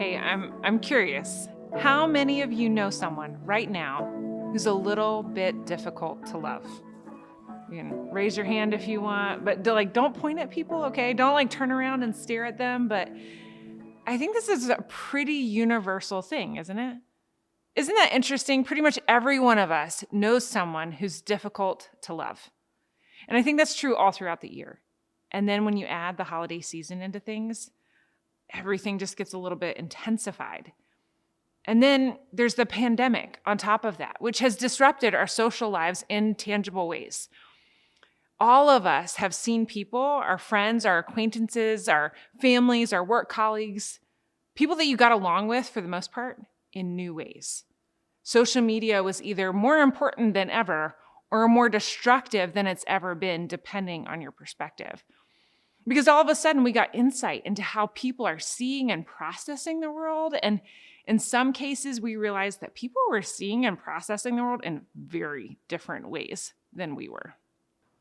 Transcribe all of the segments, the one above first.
Hey, I'm curious. How many of you know someone right now who's a little bit difficult to love? You can raise your hand if you want, but don't point at people, okay? Don't turn around and stare at them, but I think this is a pretty universal thing, isn't it? Isn't that interesting? Pretty much every one of us knows someone who's difficult to love. And I think that's true all throughout the year. And then when you add the holiday season into things, everything just gets a little bit intensified. And then there's the pandemic on top of that, which has disrupted our social lives in tangible ways. All of us have seen people, our friends, our acquaintances, our families, our work colleagues, people that you got along with for the most part, in new ways. Social media was either more important than ever or more destructive than it's ever been, depending on your perspective. Because all of a sudden we got insight into how people are seeing and processing the world. And in some cases, we realized that people were seeing and processing the world in very different ways than we were.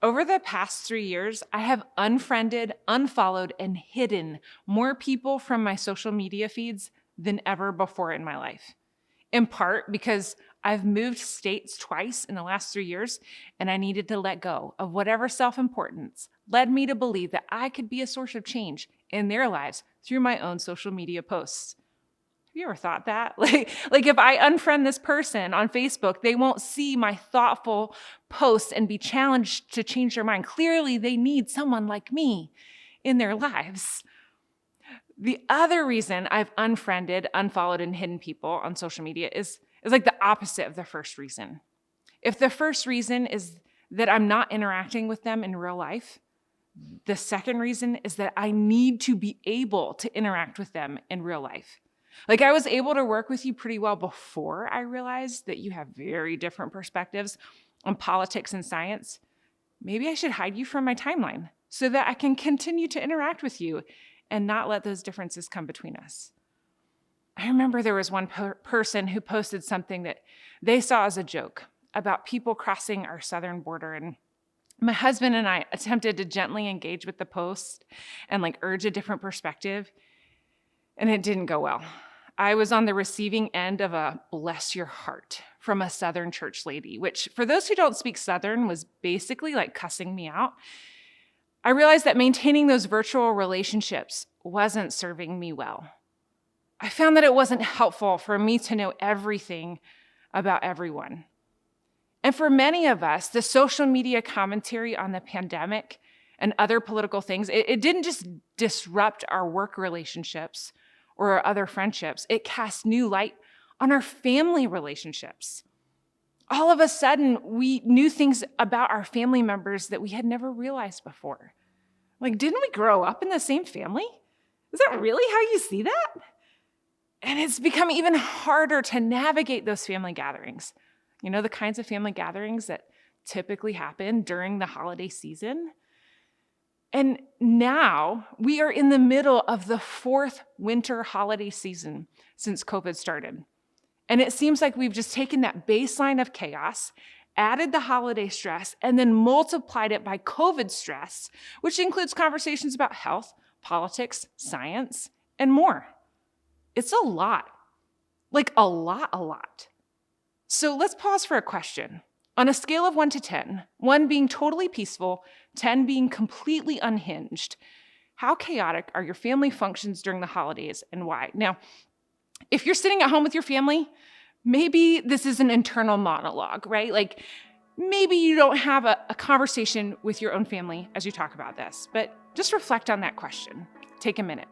Over the past 3 years, I have unfriended, unfollowed, and hidden more people from my social media feeds than ever before in my life. In part because I've moved states twice in the last 3 years, and I needed to let go of whatever self-importance led me to believe that I could be a source of change in their lives through my own social media posts. Have you ever thought that? Like if I unfriend this person on Facebook, they won't see my thoughtful posts and be challenged to change their mind. Clearly, they need someone like me in their lives. The other reason I've unfriended, unfollowed, and hidden people on social media is like the opposite of the first reason. If the first reason is that I'm not interacting with them in real life, the second reason is that I need to be able to interact with them in real life. Like I was able to work with you pretty well before I realized that you have very different perspectives on politics and science. Maybe I should hide you from my timeline so that I can continue to interact with you and not let those differences come between us. I remember there was one person who posted something that they saw as a joke about people crossing our southern border, and my husband and I attempted to gently engage with the post and urge a different perspective, and it didn't go well. I was on the receiving end of a bless your heart from a Southern church lady, which for those who don't speak Southern was basically like cussing me out. I realized that maintaining those virtual relationships wasn't serving me well. I found that it wasn't helpful for me to know everything about everyone. And for many of us, the social media commentary on the pandemic and other political things, it didn't just disrupt our work relationships or our other friendships. It cast new light on our family relationships. All of a sudden, we knew things about our family members that we had never realized before. Didn't we grow up in the same family? Is that really how you see that? And it's become even harder to navigate those family gatherings. You know, the kinds of family gatherings that typically happen during the holiday season. And now we are in the middle of the fourth winter holiday season since COVID started. And it seems like we've just taken that baseline of chaos, added the holiday stress, and then multiplied it by COVID stress, which includes conversations about health, politics, science, and more. It's a lot. A lot. So let's pause for a question. On a scale of 1 to 10, 1 being totally peaceful, 10 being completely unhinged, how chaotic are your family functions during the holidays and why? Now, if you're sitting at home with your family, maybe this is an internal monologue, right? Maybe you don't have a conversation with your own family as you talk about this, but just reflect on that question. Take a minute.